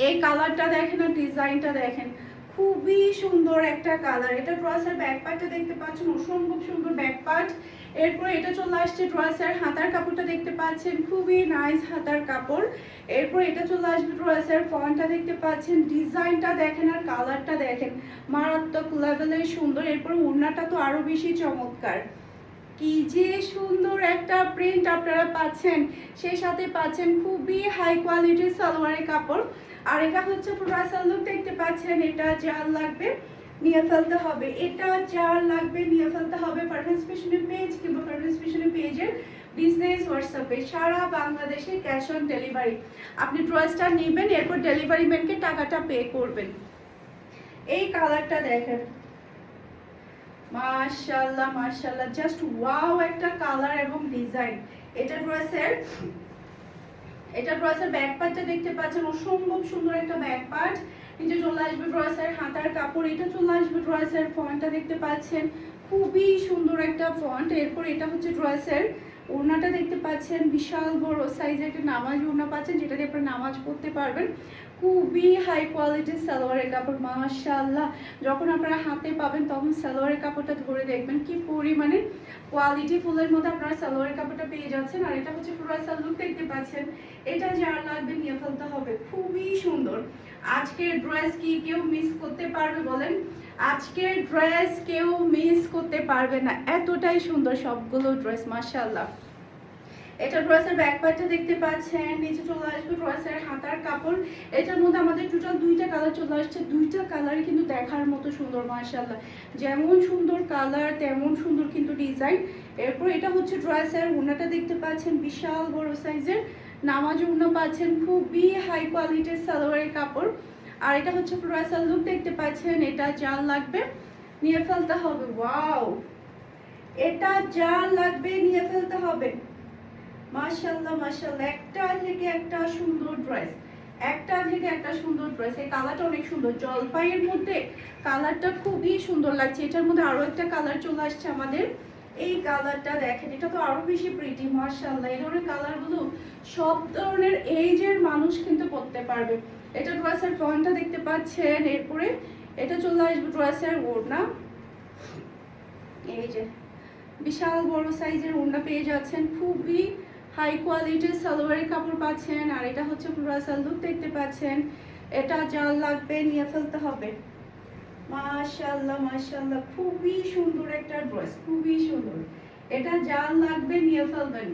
এই কালারটা দেখেন আর ডিজাইনটা দেখেন, খুবই সুন্দর একটা কালার। এটা ড্রেসের ব্যাক পার্টটা দেখতে পাচ্ছেন, অসম্ভব সুন্দর ব্যাক পার্ট। এরপর এটা চলে আসছে ড্রেসের হাতার কাপড়টা দেখতে পাচ্ছেন, খুবই নাইস হাতার কাপড়। এরপর এটা চলে আসবে ড্রেসের ফন্টটা দেখতে পাচ্ছেন, ডিজাইনটা দেখেন আর কালারটা দেখেন, মারাত্মক লেভেলের সুন্দর। এরপর ওড়নাটা তো আরো বেশি চমৎকার, কি যে সুন্দর একটা প্রিন্ট আপনারা পাচ্ছেন, সেই সাথে পাচ্ছেন খুবই হাই কোয়ালিটির সালোয়ারের কাপড়। আর এটা হচ্ছে পুরো লুক দেখতে পাচ্ছেন, এটা যার লাগবে নিয়ে ফেলতে হবে, এটা যার লাগবে নিয়ে ফেলতে হবে পারভেজ ফ্যাশনের পেজ কিংবা পারভেজ ফ্যাশনের পেজের বিজনেস হোয়াটসঅ্যাপে, সারা বাংলাদেশে ক্যাশ অন ডেলিভারি। আপনি ড্রেসটা নেবেন, এরপর ডেলিভারি ম্যানকে টাকাটা পে করবেন। এই কালারটা দেখেন, মাশাআল্লাহ মাশাআল্লাহ, জাস্ট ওয়াও একটা কালার এবং ডিজাইন। এটা ড্রেসের ব্যাক পার্টটা দেখতে পাচ্ছেন, অসম্ভব সুন্দর একটা ব্যাক পার্ট। নিচে চলে আসবে ড্রেসের হাতার কাপড়, এটা চলে আসবে ড্রেসের ফন্টটা দেখতে পাচ্ছেন, খুবই সুন্দর একটা ফন্ট। এরপর এটা হচ্ছে ড্রেসের ওড়নাটা দেখতে পাচ্ছেন, বিশাল বড় সাইজের একটা নামাজ ওড়না পাচ্ছেন, যেটা দিয়ে আপনারা নামাজ পড়তে পারবেন। খুবই হাই কোয়ালিটির সালোয়ারের কাপড়, মাশাআল্লাহ। যখন আপনারা হাতে পাবেন তখন সালোয়ারের কাপড়টা ধরে দেখবেন কি পরিমাণে কোয়ালিটি ফুলের মধ্যে আপনারা সালোয়ারের কাপড়টা পেয়ে যাচ্ছেন। আর এটা হচ্ছে পুরো লুক দেখতে পাচ্ছেন, এটা যার লাগবে নিয়ে ফেলতে হবে, খুবই সুন্দর। আজকের ড্রেস কি কেউ মিস করতে পারবে বলেন? আজকের ড্রেস কেউ মিস করতে পারবে না, এতটাই সুন্দর সবগুলো ড্রেস, মাশাআল্লাহ। এটা ড্রেসের ব্যাক পার্টটা দেখতে পাচ্ছেন, নিচে চলে আসবে ড্রেসের হাতার কাপড়। এটার মধ্যে আমাদের টোটাল দুইটা কালার চলে আসছে, দুইটা কালারই কিন্তু দেখার মতো সুন্দর, মাশাআল্লাহ। যেমন সুন্দর কালার তেমন সুন্দর কিন্তু ডিজাইন। এরপর এটা হচ্ছে ড্রেসের ওড়নাটা দেখতে পাচ্ছেন, বিশাল বড় সাইজের নামাজ ওড়না পাচ্ছেন, খুবই হাই কোয়ালিটির সালোয়ারের কাপড়। আর এটা হচ্ছে ড্রেসের লুক দেখতে পাচ্ছেন, এটা যার লাগবে নিয়ে ফেলতে হবে। ওয়াও, এটা যার লাগবে নিয়ে ফেলতে হবে, মাশাআল্লাহ মাশাআল্লাহ। একটা থেকে একটা সুন্দর ড্রেস, একটা থেকে একটা সুন্দর ড্রেস। এই কালারটা অনেক সুন্দর, জলপাইয়ের মধ্যে কালারটা খুবই সুন্দর লাগছে। এটার মধ্যে আরো একটা কালার চলে আসছে আমাদের, এই কালারটা দেখেন, এটা তো আরো বেশি প্রিটি, মাশাআল্লাহ। এই ধরনের কালারগুলো সব ধরনের এইজের মানুষ কিন্তু পরতে পারবে। এটা ড্রেসের ফ্রন্টটা দেখতে পাচ্ছেন। এরপরে এটা চলে আসবে ড্রেসের ওড়না, এই যে বিশাল বড় সাইজের ওড়না পেয়ে যাচ্ছেন, খুবই হাই কোয়ালিটির সালোয়ারের কাপড় পাচ্ছেন। আর এটা হচ্ছে পুরো লুক দেখতে পাচ্ছেন, এটা যার লাগবে নিয়ে ফেলতে হবে, মাশাআল্লাহ মাশাআল্লাহ। খুবই সুন্দর একটা ড্রেস, খুবই সুন্দর, এটা যার লাগবে নিয়ে ফেলবেন।